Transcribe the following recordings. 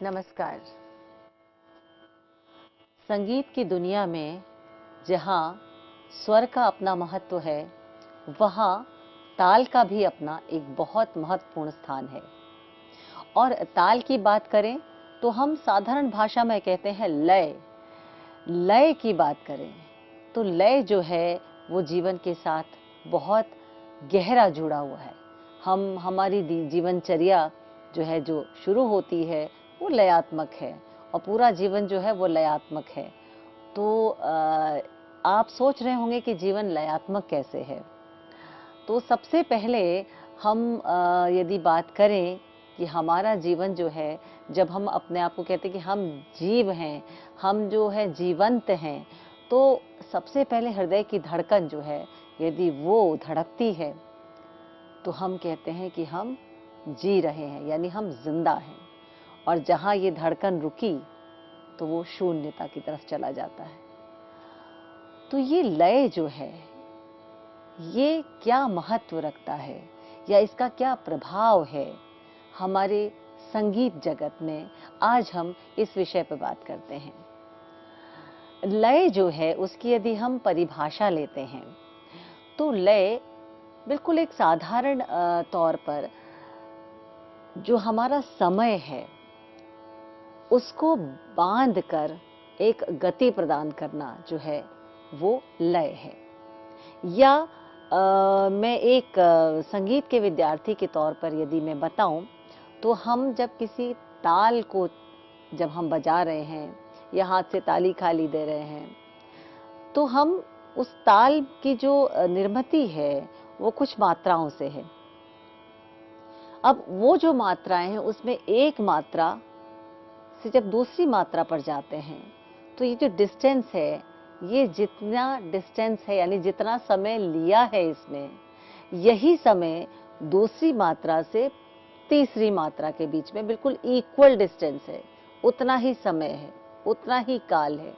नमस्कार। संगीत की दुनिया में जहाँ स्वर का अपना महत्व है, वहाँ ताल का भी अपना एक बहुत महत्वपूर्ण स्थान है। और ताल की बात करें तो हम साधारण भाषा में कहते हैं लय। लय की बात करें तो लय जो है वो जीवन के साथ बहुत गहरा जुड़ा हुआ है। हमारी जीवनचर्या जो है, जो शुरू होती है, वो लयात्मक है और पूरा जीवन जो है वो लयात्मक है। तो आप सोच रहे होंगे कि जीवन लयात्मक कैसे है। तो सबसे पहले हम यदि बात करें कि हमारा जीवन जो है, जब हम अपने आप को कहते हैं कि हम जीव हैं, हम जो है जीवंत हैं, तो सबसे पहले हृदय की धड़कन जो है, यदि वो धड़कती है तो हम कहते हैं कि हम जी रहे हैं, यानी हम जिंदा हैं। और जहां ये धड़कन रुकी तो वो शून्यता की तरफ चला जाता है। तो ये लय जो है, ये क्या महत्व रखता है या इसका क्या प्रभाव है हमारे संगीत जगत में, आज हम इस विषय पर बात करते हैं। लय जो है उसकी यदि हम परिभाषा लेते हैं तो लय बिल्कुल एक साधारण तौर पर जो हमारा समय है उसको बांध कर एक गति प्रदान करना जो है वो लय है। या मैं एक संगीत के विद्यार्थी के तौर पर यदि मैं बताऊं तो हम जब किसी ताल को जब हम बजा रहे हैं या हाथ से ताली खाली दे रहे हैं, तो हम उस ताल की जो निर्मिति है वो कुछ मात्राओं से है। अब वो जो मात्राएं हैं उसमें एक मात्रा से जब दूसरी मात्रा पर जाते हैं तो ये जो डिस्टेंस है, ये जितना डिस्टेंस है यानी जितना समय लिया है इसमें, यही समय दूसरी मात्रा से तीसरी मात्रा के बीच में बिल्कुल इक्वल डिस्टेंस है। उतना ही समय है, उतना ही काल है।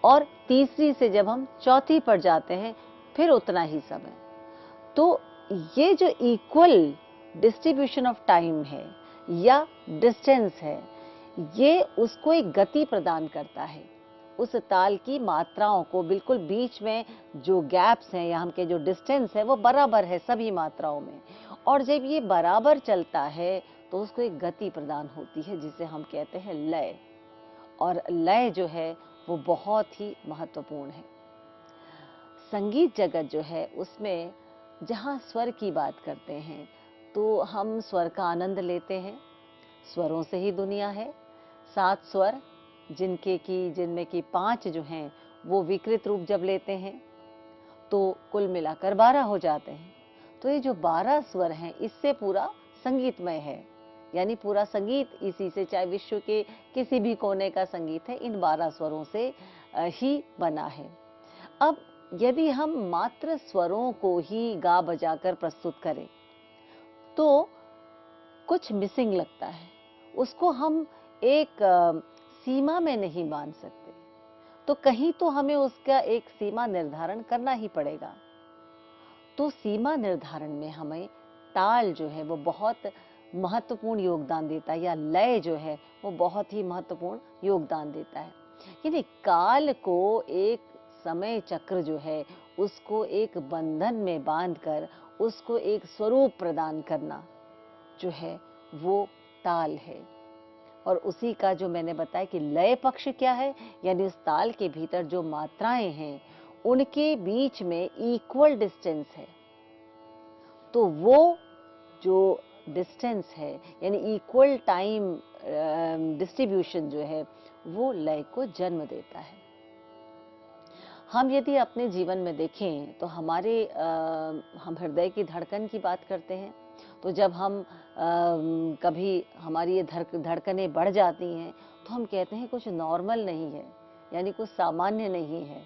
और तीसरी से जब हम चौथी पर जाते हैं फिर उतना ही समय। तो ये जो इक्वल डिस्ट्रीब्यूशन ऑफ टाइम है या डिस्टेंस है, ये उसको एक गति प्रदान करता है। उस ताल की मात्राओं को बिल्कुल बीच में जो गैप्स हैं या हम के जो डिस्टेंस है वो बराबर है सभी मात्राओं में। और जब ये बराबर चलता है तो उसको एक गति प्रदान होती है जिसे हम कहते हैं लय। और लय जो है वो बहुत ही महत्वपूर्ण है। संगीत जगत जो है उसमें जहाँ स्वर की बात करते हैं तो हम स्वर का आनंद लेते हैं। स्वरों से ही दुनिया है। 7 स्वर जिनमें की 5 जो हैं वो विकृत रूप जब लेते हैं तो कुल मिलाकर 12 हो जाते हैं। तो ये जो 12 स्वर हैं इससे पूरा संगीतमय है, यानी पूरा संगीत इसी से, चाहे विश्व के किसी भी कोने का संगीत है, इन 12 स्वरों से ही बना है। अब यदि हम मात्र स्वरों को ही गा बजाकर प्रस्तुत करें तो कुछ मिसिंग लगता है। उसको हम एक सीमा में नहीं बांध सकते, तो कहीं तो हमें उसका एक सीमा निर्धारण करना ही पड़ेगा। तो सीमा निर्धारण में हमें ताल जो है वो बहुत महत्वपूर्ण योगदान देता है, या लय जो है वो बहुत ही महत्वपूर्ण योगदान देता है। यानी काल को, एक समय चक्र जो है उसको एक बंधन में बांधकर उसको एक स्वरूप प्रदान करना जो है वो ताल है। और उसी का जो मैंने बताया कि लय पक्ष क्या है, यानी उस ताल के भीतर जो मात्राएं हैं उनके बीच में इक्वल डिस्टेंस है। तो वो जो डिस्टेंस है यानी इक्वल टाइम डिस्ट्रीब्यूशन जो है वो लय को जन्म देता है। हम यदि अपने जीवन में देखें तो हम हृदय की धड़कन की बात करते हैं। तो जब हम कभी हमारी ये धड़कनें बढ़ जाती हैं तो हम कहते हैं कुछ नॉर्मल नहीं है, यानी कुछ सामान्य नहीं है।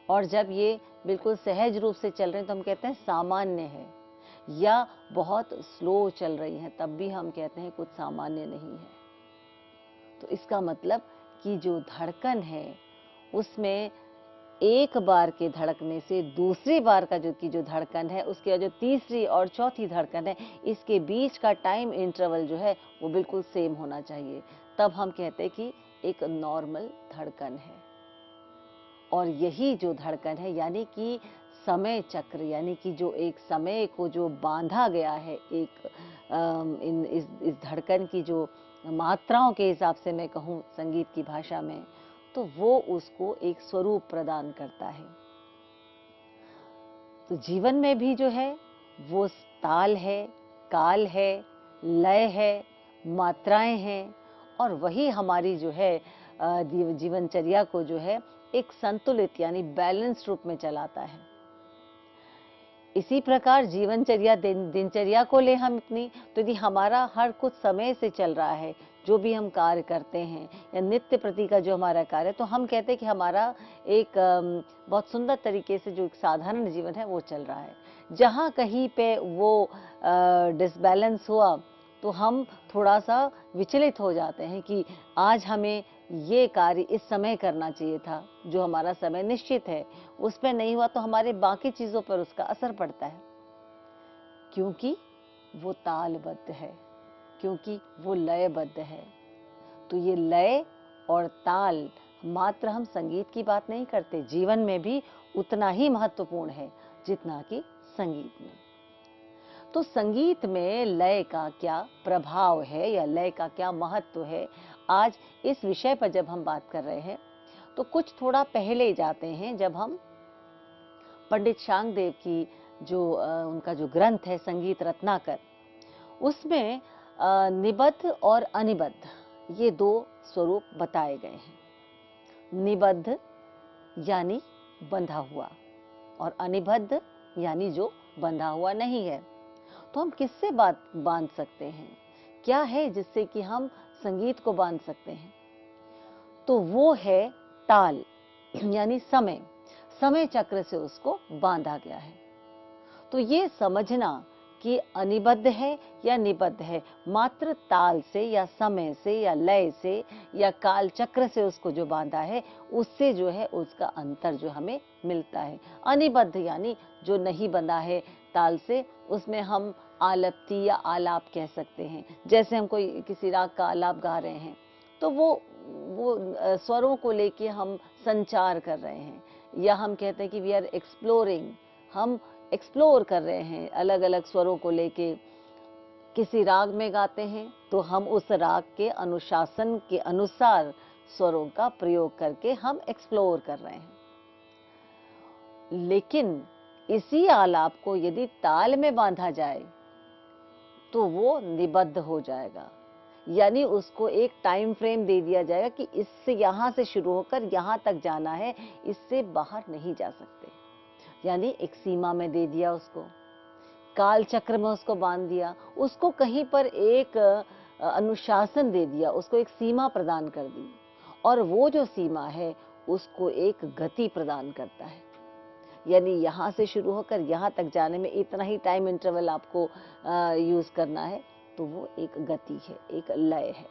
और जब ये बिल्कुल सहज रूप से चल रहे हैं तो हम कहते हैं सामान्य है। या बहुत स्लो चल रही हैं तब भी हम कहते हैं कुछ सामान्य नहीं है। तो इसका मतलब कि जो धड़कन है उसमें एक बार के धड़कने से दूसरी बार का जो धड़कन है, उसके बाद जो तीसरी और चौथी धड़कन है, इसके बीच का टाइम इंटरवल जो है वो बिल्कुल सेम होना चाहिए, तब हम कहते हैं कि एक नॉर्मल धड़कन है। और यही जो धड़कन है, यानी कि समय चक्र, यानी कि जो एक समय को जो बांधा गया है एक इस धड़कन की जो मात्राओं के हिसाब से मैं कहूँ संगीत की भाषा में, तो वो उसको एक स्वरूप प्रदान करता है। तो जीवन में भी जो है वो ताल है, काल है, लय है, मात्राएं हैं, और वही हमारी जो है जीवनचर्या को जो है एक संतुलित यानी बैलेंस रूप में चलाता है। इसी प्रकार जीवनचर्या दिनचर्या को ले हम अपनी, तो यदि हमारा हर कुछ समय से चल रहा है, जो भी हम कार्य करते हैं या नित्य प्रति का जो हमारा कार्य है, तो हम कहते हैं कि हमारा एक बहुत सुंदर तरीके से जो एक साधारण जीवन है वो चल रहा है। जहाँ कहीं पे वो डिसबैलेंस हुआ तो हम थोड़ा सा विचलित हो जाते हैं कि आज हमें ये कार्य इस समय करना चाहिए था, जो हमारा समय निश्चित है, उस पर नहीं हुआ तो हमारे बाकी चीजों पर उसका असर पड़ता है, क्योंकि वो तालबद्ध है, क्योंकि वो लयबद्ध है। तो ये लय और ताल मात्र हम संगीत की बात नहीं करते, जीवन में भी उतना ही महत्वपूर्ण है जितना कि संगीत में। तो संगीत में लय का क्या प्रभाव है या लय का क्या महत्व है, आज इस विषय पर जब हम बात कर रहे हैं तो कुछ थोड़ा पहले जाते हैं, जब हम पंडित शांगदेव की जो उनका जो ग्रंथ है संगीत रत्नाकर, उसमें निबद्ध और अनिबद्ध ये दो स्वरूप बताए गए हैं। निबद्ध यानी बंधा हुआ, और अनिबद्ध यानी जो बंधा हुआ नहीं है। तो हम किससे बांध सकते हैं, क्या है जिससे कि हम संगीत को बांध सकते हैं? तो वो है ताल, यानी समय चक्र से उसको बांधा गया है। तो ये समझना कि अनिबद्ध है या निबद्ध है, मात्र ताल से या समय से या लय से या काल चक्र से उसको जो बांधा है, उससे जो है उसका अंतर जो हमें मिलता है। अनिबद्ध यानी जो नहीं बंधा है ताल से, उसमें हम आलप्ति या आलाप कह सकते हैं। जैसे हम कोई किसी राग का आलाप गा रहे हैं, तो वो स्वरों को लेके हम संचार कर रहे हैं, या हम कहते हैं कि वी आर एक्सप्लोरिंग, हम एक्सप्लोर कर रहे हैं अलग अलग स्वरों को लेके। किसी राग में गाते हैं तो हम उस राग के अनुशासन के अनुसार स्वरों का प्रयोग करके हम एक्सप्लोर कर रहे हैं। लेकिन इसी आलाप को यदि ताल में बांधा जाए तो वो निबद्ध हो जाएगा, यानी उसको एक टाइम फ्रेम दे दिया जाएगा कि इससे यहां से शुरू होकर यहां तक जाना है, इससे बाहर नहीं जा सकते। यानी एक सीमा में दे दिया उसको, काल चक्र में उसको बांध दिया, उसको कहीं पर एक अनुशासन दे दिया, उसको एक सीमा प्रदान कर दी, और वो जो सीमा है उसको एक गति प्रदान करता है। यानी यहां से शुरू होकर यहां तक जाने में इतना ही टाइम इंटरवल आपको यूज करना है, तो वो एक गति है, एक लय है।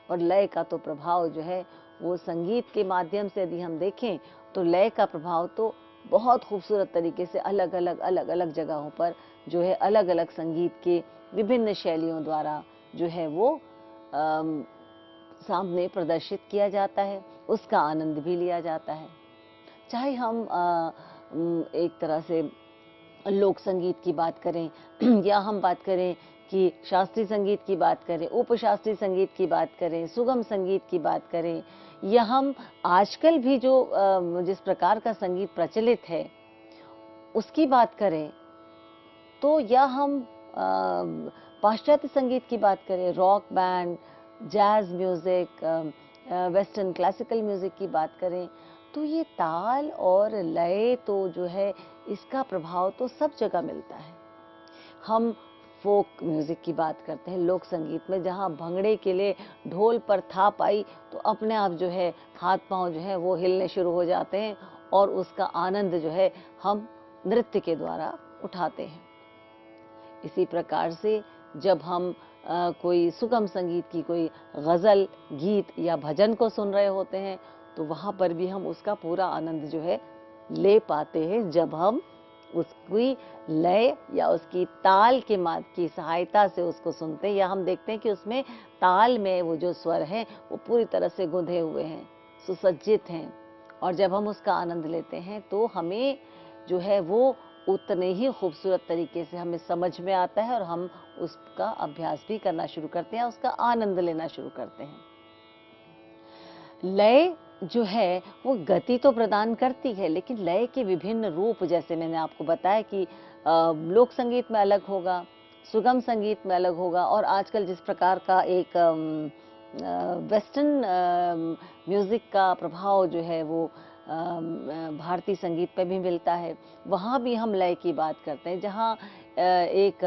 और लय का तो प्रभाव जो है वो संगीत के माध्यम से यदि हम देखें तो लय का प्रभाव तो बहुत खूबसूरत तरीके से अलग अलग जगहों पर जो है अलग अलग संगीत के विभिन्न शैलियों द्वारा जो है वो सामने प्रदर्शित किया जाता है, उसका आनंद भी लिया जाता है। चाहे हम एक तरह से लोक संगीत की बात करें या हम बात करें कि शास्त्रीय संगीत की बात करें, उपशास्त्रीय संगीत की बात करें, सुगम संगीत की बात करें, या हम आजकल भी जो जिस प्रकार का संगीत प्रचलित है उसकी बात करें, तो या हम पाश्चात्य संगीत की बात करें, rock band, jazz music, western classical music की बात करें, तो ये ताल और लय तो जो है इसका प्रभाव तो सब जगह मिलता है। हम फोक म्यूजिक की बात करते हैं, लोक संगीत में जहाँ भंगड़े के लिए ढोल पर थाप आई तो अपने आप जो है हाथ पांव जो है वो हिलने शुरू हो जाते हैं, और उसका आनंद जो है हम नृत्य के द्वारा उठाते हैं। इसी प्रकार से जब हम कोई सुगम संगीत की कोई गजल, गीत या भजन को सुन रहे होते हैं, तो वहां पर भी हम उसका पूरा आनंद जो है ले पाते हैं, जब हम उसकी लय या उसकी ताल के की सहायता से उसको सुनते हैं, या हम देखते हैं कि उसमें ताल में वो जो स्वर हैं वो पूरी तरह से गुंथे हुए हैं, सुसज्जित हैं, और जब हम उसका आनंद लेते हैं तो हमें जो है वो उतने ही खूबसूरत तरीके से हमें समझ में आता है, और हम उसका अभ्यास भी करना शुरू करते हैं, उसका आनंद लेना शुरू करते हैं। लय जो है वो गति तो प्रदान करती है, लेकिन लय के विभिन्न रूप, जैसे मैंने आपको बताया कि लोक संगीत में अलग होगा, सुगम संगीत में अलग होगा, और आजकल जिस प्रकार का एक वेस्टर्न म्यूजिक का प्रभाव जो है वो भारतीय संगीत पे भी मिलता है, वहाँ भी हम लय की बात करते हैं। जहाँ एक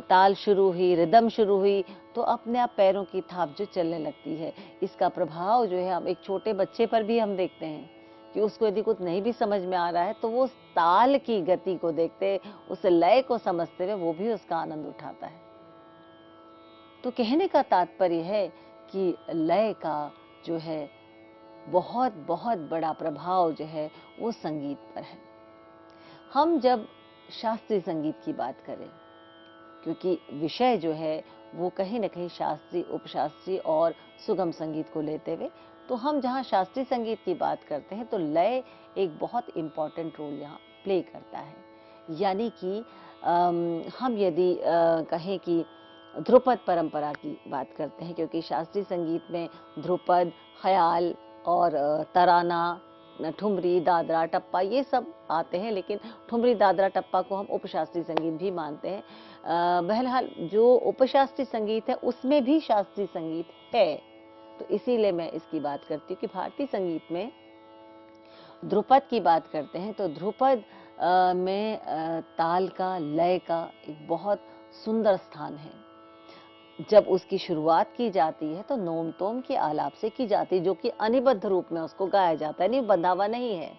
ताल शुरू हुई, रिदम शुरू हुई, तो अपने आप पैरों की थाप जो चलने लगती है। इसका प्रभाव जो है हम एक छोटे बच्चे पर भी हम देखते हैं कि उसको यदि कुछ नहीं भी समझ में आ रहा है तो वो उस ताल की गति को देखते, उस लय को समझते हुए वो भी उसका आनंद उठाता है। तो कहने का तात्पर्य है कि लय का जो है बहुत बहुत बड़ा प्रभाव जो है वो संगीत पर है। हम जब शास्त्रीय संगीत की बात करें, क्योंकि विषय जो है वो कहीं न कहीं शास्त्रीय, उपशास्त्रीय और सुगम संगीत को लेते हुए, तो हम जहाँ शास्त्रीय संगीत की बात करते हैं तो लय एक बहुत इम्पॉर्टेंट रोल यहाँ प्ले करता है। यानी कि हम यदि कहें कि ध्रुपद परंपरा की बात करते हैं, क्योंकि शास्त्रीय संगीत में ध्रुपद, ख़याल और तराना, ठुमरी, दादरा, टप्पा ये सब आते हैं, लेकिन ठुमरी, दादरा, टप्पा को हम उपशास्त्रीय संगीत भी मानते हैं। बहरहाल जो उपशास्त्रीय संगीत है उसमें भी शास्त्रीय संगीत है, तो इसीलिए मैं इसकी बात करती हूँ कि भारतीय संगीत में ध्रुपद की बात करते हैं तो ध्रुपद में ताल का, लय का एक बहुत सुंदर स्थान है। जब उसकी शुरुआत की जाती है तो नोम तोम के आलाप से की जाती है, जो कि अनिबद्ध रूप में उसको गाया जाता है, नहीं बंधा हुआ नहीं है।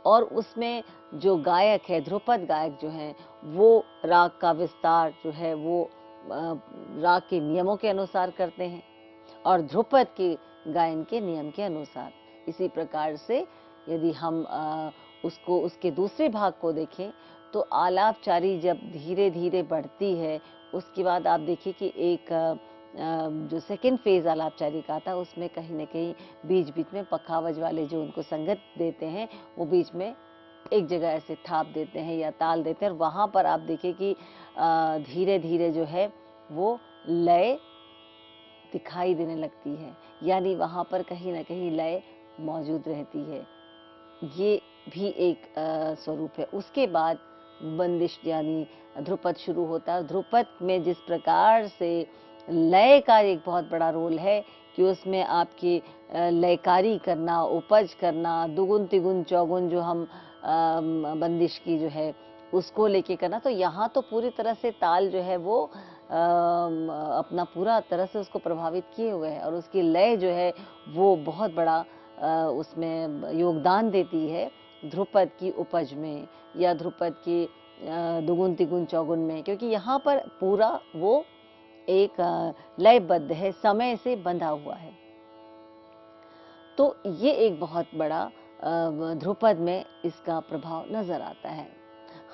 और उसमें जो गायक है, ध्रुपद गायक जो हैं, वो राग का विस्तार जो है वो राग के नियमों के अनुसार करते हैं और ध्रुपद के गायन के नियम के अनुसार। इसी प्रकार से यदि हम उसको उसके दूसरे भाग को देखें तो आलापचारी जब धीरे धीरे बढ़ती है, उसके बाद आप देखिए कि एक जो सेकंड फेज आलापचारी का था उसमें कहीं न कहीं बीच बीच में पखावज वाले जो उनको संगत देते हैं वो बीच में एक जगह ऐसे थाप देते हैं या ताल देते हैं, और वहाँ पर आप देखिए कि धीरे धीरे जो है वो लय दिखाई देने लगती है, यानी वहाँ पर कहीं न कहीं लय मौजूद रहती है। ये भी एक स्वरूप है। उसके बाद बंदिश यानी ध्रुपद शुरू होता है। ध्रुपद में जिस प्रकार से लय का एक बहुत बड़ा रोल है कि उसमें आपकी लयकारी करना, उपज करना, दुगुन तिगुन चौगुन जो हम बंदिश की जो है उसको लेके करना, तो यहाँ तो पूरी तरह से ताल जो है वो अपना पूरा तरह से उसको प्रभावित किए हुए है और उसकी लय जो है वो बहुत बड़ा उसमें योगदान देती है ध्रुपद की उपज में या ध्रुपद की दुगुन तिगुन चौगुन में, क्योंकि यहाँ पर पूरा वो एक लयबद्ध है, समय से बंधा हुआ है। तो ये एक बहुत बड़ा ध्रुपद में इसका प्रभाव नजर आता है।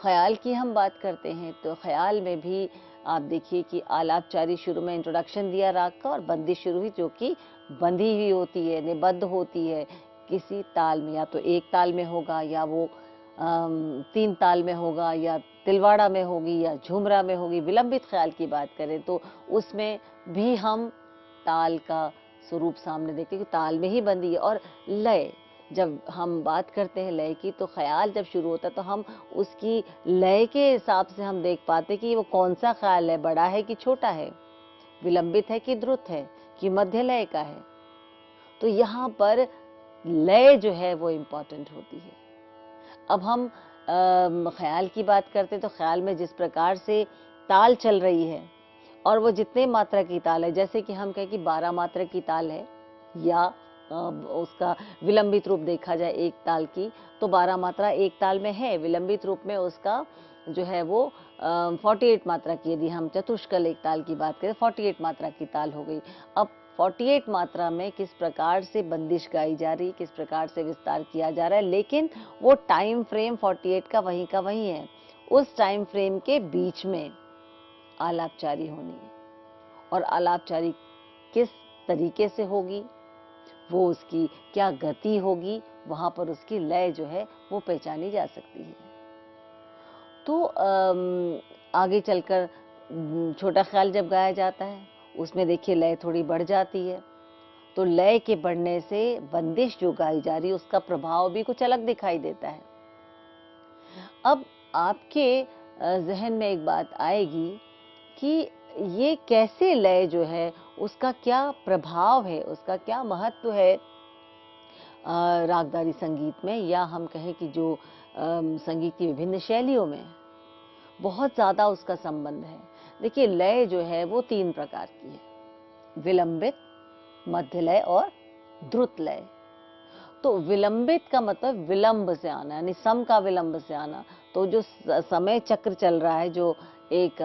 ख्याल की हम बात करते हैं तो ख्याल में भी आप देखिए कि आलापचारी शुरू में इंट्रोडक्शन दिया राग का और बंदिश शुरू हुई जो कि बंधी हुई होती है, निबद्ध होती है किसी ताल में, या तो एक ताल में होगा या वो तीन ताल में होगा या तिलवाड़ा में होगी या झुमरा में होगी। विलंबित ख्याल की बात करें तो उसमें भी हम ताल का स्वरूप सामने देखते हैं कि ताल में ही बंधी है। और लय, जब हम बात करते हैं लय की तो ख्याल जब शुरू होता है तो हम उसकी लय के हिसाब से हम देख पाते कि वो कौन सा ख्याल है, बड़ा है कि छोटा है, विलंबित है कि द्रुत है कि मध्य लय का है। तो यहाँ पर लय जो है वो इम्पोर्टेंट होती है। अब हम ख्याल की बात करते हैं तो ख्याल में जिस प्रकार से ताल चल रही है और वो जितने मात्रा की ताल है, जैसे कि हम कहें कि 12 मात्रा की ताल है या उसका विलंबित रूप देखा जाए एक ताल की तो 12 मात्रा एक ताल में है, विलंबित रूप में उसका जो है वो 48 मात्रा की, यदि हम चतुष्कल एक ताल की बात करें 48 मात्रा की ताल हो गई। अब 48 मात्रा में किस प्रकार से बंदिश गाई जा रही, किस प्रकार से विस्तार किया जा रहा है, लेकिन वो टाइम फ्रेम 48 का वही है। उस टाइम फ्रेम के बीच में आलापचारी होनी है, और आलापचारी किस तरीके से होगी, वो उसकी क्या गति होगी, वहां पर उसकी लय जो है वो पहचानी जा सकती है। तो आगे चलकर छोटा ख्याल जब गाया जाता है, उसमें देखिए लय थोड़ी बढ़ जाती है। तो लय के बढ़ने से बंदिश जो गाई जा रही है उसका प्रभाव भी कुछ अलग दिखाई देता है। अब आपके जहन में एक बात आएगी कि ये कैसे लय जो है उसका क्या प्रभाव है, उसका क्या महत्व है रागदारी संगीत में, या हम कहें कि जो संगीत की विभिन्न शैलियों में बहुत ज्यादा उसका संबंध है। देखिए लय जो है वो 3 प्रकार की है, विलंबित, मध्य लय और द्रुत लय। तो विलंबित का मतलब विलंब से आना, यानी सम का विलंब से आना। तो जो समय चक्र चल रहा है, जो एक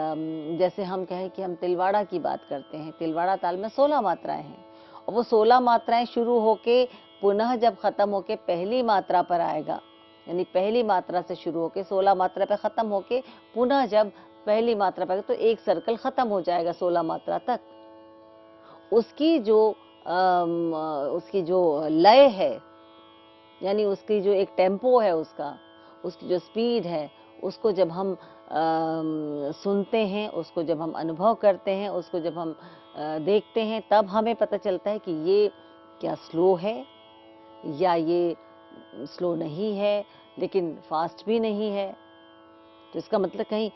जैसे हम कहें कि हम तिलवाड़ा की बात करते हैं, तिलवाड़ा ताल में 16 मात्राएं हैं, और वो 16 मात्राएं शुरू होके पुनः जब खत्म होके पहली मात्रा पर आएगा, यानी पहली मात्रा से शुरू होके 16 मात्रा पर खत्म होके पुनः जब पहली मात्रा पर, तो एक सर्कल खत्म हो जाएगा 16 मात्रा तक। उसकी जो लय है, यानी उसकी जो एक टेम्पो है, उसकी जो स्पीड है, उसको जब हम सुनते हैं, उसको जब हम अनुभव करते हैं, उसको जब हम देखते हैं, तब हमें पता चलता है कि ये क्या स्लो है या ये स्लो नहीं है लेकिन फास्ट भी नहीं है। तो इसका मतलब कहीं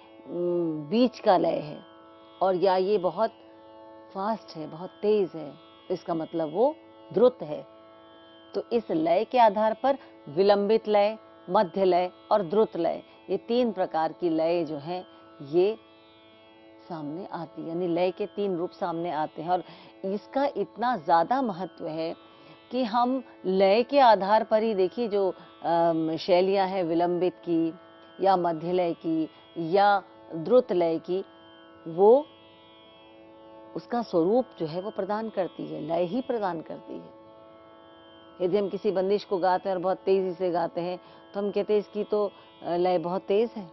बीच का लय है, और या ये बहुत फास्ट है, बहुत तेज है, इसका मतलब वो द्रुत है। तो इस लय के आधार पर विलंबित लय, मध्य लय और द्रुत लय, ये 3 प्रकार की लय जो है ये सामने आती है, यानी लय के 3 रूप सामने आते हैं। और इसका इतना ज्यादा महत्व है कि हम लय के आधार पर ही देखिए जो शैलियां हैं विलंबित की या मध्य लय की या द्रुत लय की, वो उसका स्वरूप जो है वो प्रदान करती है, लय ही प्रदान करती है। यदि हम किसी बंदिश को गाते हैं और बहुत तेजी से गाते हैं तो हम कहते हैं इसकी तो लय बहुत तेज है,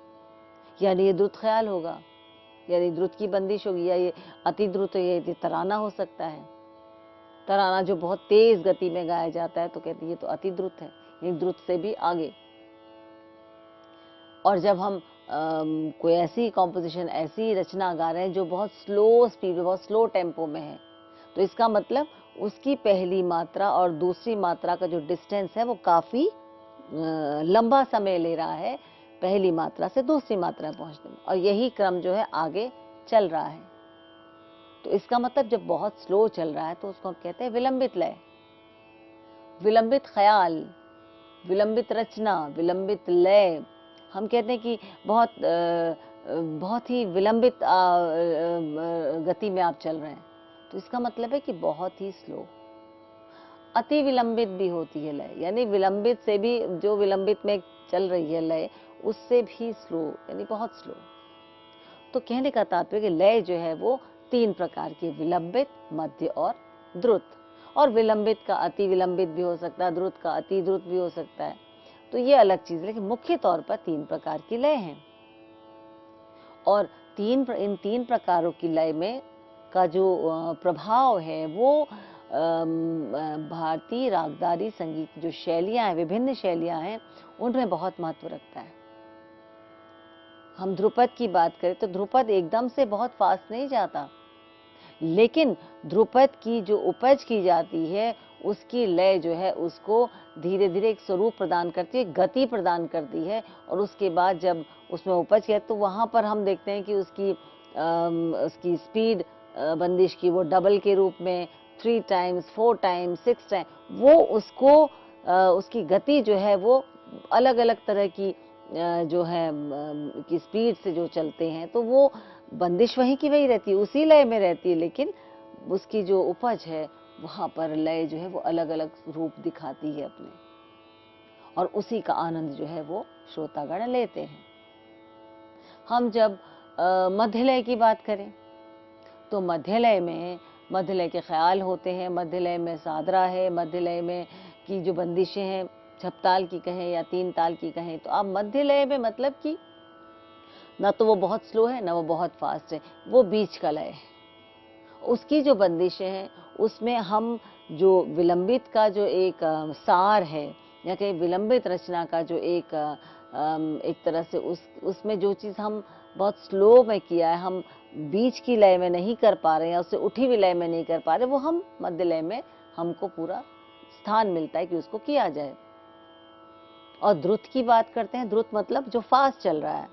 यानी ये द्रुत ख्याल होगा, यानी द्रुत की बंदिश होगी, या ये अति द्रुत, ये तराना हो सकता है। तराना जो बहुत तेज गति में गाया जाता है तो कहते हैं ये तो अति द्रुत है, ये द्रुत से भी आगे। और जब हम कोई ऐसी कॉम्पोजिशन, ऐसी रचना गा रहे हैं जो बहुत स्लो स्पीड में, बहुत स्लो टेम्पो में है, तो इसका मतलब उसकी पहली मात्रा और दूसरी मात्रा का जो डिस्टेंस है वो काफी लंबा समय ले रहा है पहली मात्रा से दूसरी मात्रा पहुंचने में, और यही क्रम जो है आगे चल रहा है। तो इसका मतलब जब बहुत स्लो चल रहा है तो उसको हम कहते हैं विलंबित लय, विलंबित ख्याल, विलंबित रचना, विलंबित लय। हम कहते हैं कि बहुत ही विलंबित गति में आप चल रहे हैं, तो इसका मतलब है कि बहुत ही स्लो। अति विलंबित भी होती है लय, यानी विलंबित से भी, जो विलंबित में चल रही है लय, उससे भी स्लो, यानी बहुत स्लो। तो कहने का तात्पर्य कि लय जो है वो 3 प्रकार की, विलंबित, मध्य और द्रुत। और विलंबित का अति विलंबित भी हो सकता है, द्रुत का अति द्रुत भी हो सकता है, तो ये अलग चीज है, लेकिन मुख्य तौर पर 3 प्रकार की लय हैं। और इन 3 प्रकारों की लय में का जो प्रभाव है वो भारतीय रागदारी संगीत की जो शैलियां हैं, विभिन्न शैलियां हैं, उनमें बहुत महत्व रखता है। हम ध्रुपद की बात करें तो ध्रुपद एकदम से बहुत फास्ट नहीं जाता, लेकिन ध्रुपद की जो उपज की जाती है उसकी लय जो है उसको धीरे धीरे एक स्वरूप प्रदान करती है, गति प्रदान करती है। और उसके बाद जब उसमें उपज है तो वहां पर हम देखते हैं कि उसकी स्पीड बंदिश की वो डबल के रूप में 3 टाइम्स, 4 टाइम्स, 6 टाइम, वो उसकी गति जो है वो अलग अलग तरह की जो है की स्पीड से जो चलते हैं, तो वो बंदिश वहीं की वही रहती है, उसी लय में रहती है, लेकिन उसकी जो उपज है वहां पर लय जो है वो अलग अलग रूप दिखाती है अपने, और उसी का आनंद जो है वो श्रोतागण लेते हैं। हम जब मध्य लय की बात करें तो मध्य लय में मध्य लय के ख्याल होते हैं, मध्य लय में सादरा है, मध्य लय में की जो बंदिशें हैं, छपताल की कहें या तीन ताल की कहें, तो आप मध्य लय में मतलब कि ना तो वो बहुत स्लो है ना वो बहुत फास्ट है, वो बीच का लय है। उसकी जो बंदिशें हैं उसमें हम जो विलंबित का जो एक सार है या कहीं विलंबित रचना का जो एक तरह से उसमें जो चीज़ हम बहुत स्लो में किया है, हम बीच की लय में नहीं कर पा रहे हैं या उससे उठी हुई लय में नहीं कर पा रहे, वो हम मध्य लय में हमको पूरा स्थान मिलता है कि उसको किया जाए। और द्रुत की बात करते हैं, द्रुत मतलब जो फास्ट चल रहा है,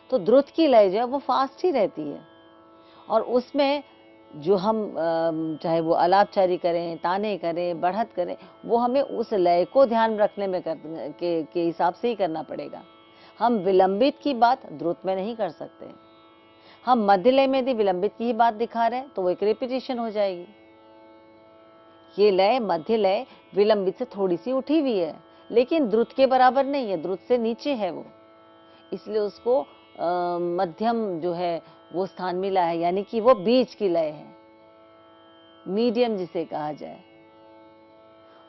तो द्रुत की लय जो है वो फास्ट ही रहती है। और उसमें जो हम चाहे वो अलापचारी करें, ताने करें, बढ़त करें, वो हमें उस लय को ध्यान रखने में के हिसाब से ही करना पड़ेगा। हम विलंबित की बात द्रुत में नहीं कर सकते। हम मध्य लय में यदि विलंबित की ही बात दिखा रहे हैं तो वो एक रिपीटिशन हो जाएगी। ये लय मध्य लय विलंबित से थोड़ी सी उठी हुई है, लेकिन द्रुत के बराबर नहीं है, द्रुत से नीचे है वो, इसलिए उसको मध्यम जो है वो स्थान मिला है, यानी कि वो बीच की लय है, मीडियम जिसे कहा जाए।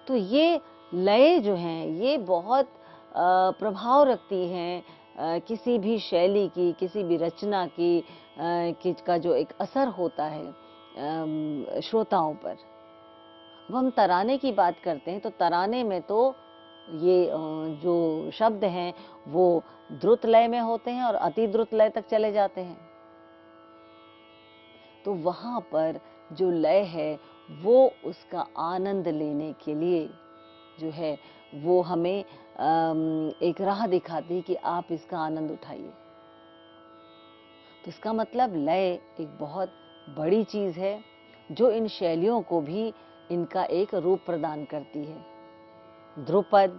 तो ये लय जो हैं ये बहुत प्रभाव रखती हैं किसी भी शैली की, किसी भी रचना की का जो एक असर होता है श्रोताओं पर। अब हम तराने की बात करते हैं तो तराने में तो ये जो शब्द हैं वो द्रुत लय में होते हैं और अति द्रुत लय तक चले जाते हैं। तो वहां पर जो लय है वो उसका आनंद लेने के लिए जो है वो हमें एक राह दिखाती है कि आप इसका आनंद उठाइए। तो इसका मतलब लय एक बहुत बड़ी चीज है जो इन शैलियों को भी इनका एक रूप प्रदान करती है। ध्रुपद,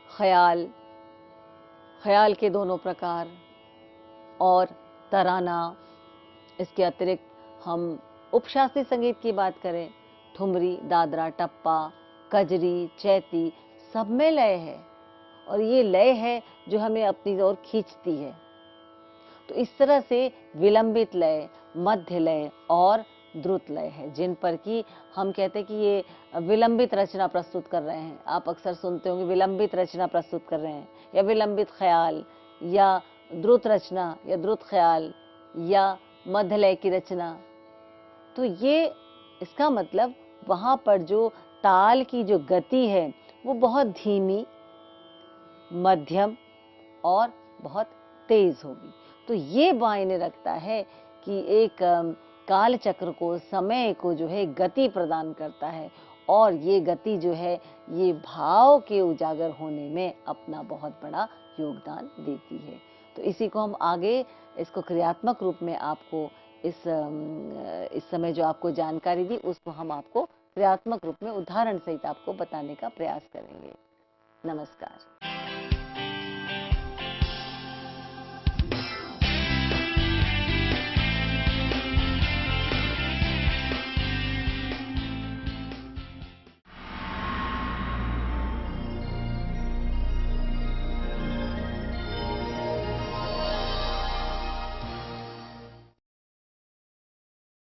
ख्याल, ख्याल के दोनों प्रकार और तराना, इसके अतिरिक्त हम उपशास्त्रीय संगीत की बात करें, ठुमरी, दादरा, टप्पा, कजरी, चैती, सब में लय है और ये लय है जो हमें अपनी ओर खींचती है। तो इस तरह से विलंबित लय, मध्य लय और द्रुत लय है जिन पर कि हम कहते हैं कि ये विलंबित रचना प्रस्तुत कर रहे हैं। आप अक्सर सुनते होंगे विलंबित रचना प्रस्तुत कर रहे हैं या विलंबित ख्याल या द्रुत रचना या द्रुत ख्याल या मध्य लय की रचना। तो ये इसका मतलब वहां पर जो ताल की जो गति है वो बहुत धीमी, मध्यम और बहुत तेज होगी। तो ये मायने रखता है कि एक काल चक्र को, समय को जो है गति प्रदान करता है और ये गति जो है ये भाव के उजागर होने में अपना बहुत बड़ा योगदान देती है। तो इसी को हम आगे इसको क्रियात्मक रूप में आपको इस समय जो आपको जानकारी दी उसको हम आपको क्रियात्मक रूप में उदाहरण सहित आपको बताने का प्रयास करेंगे। नमस्कार।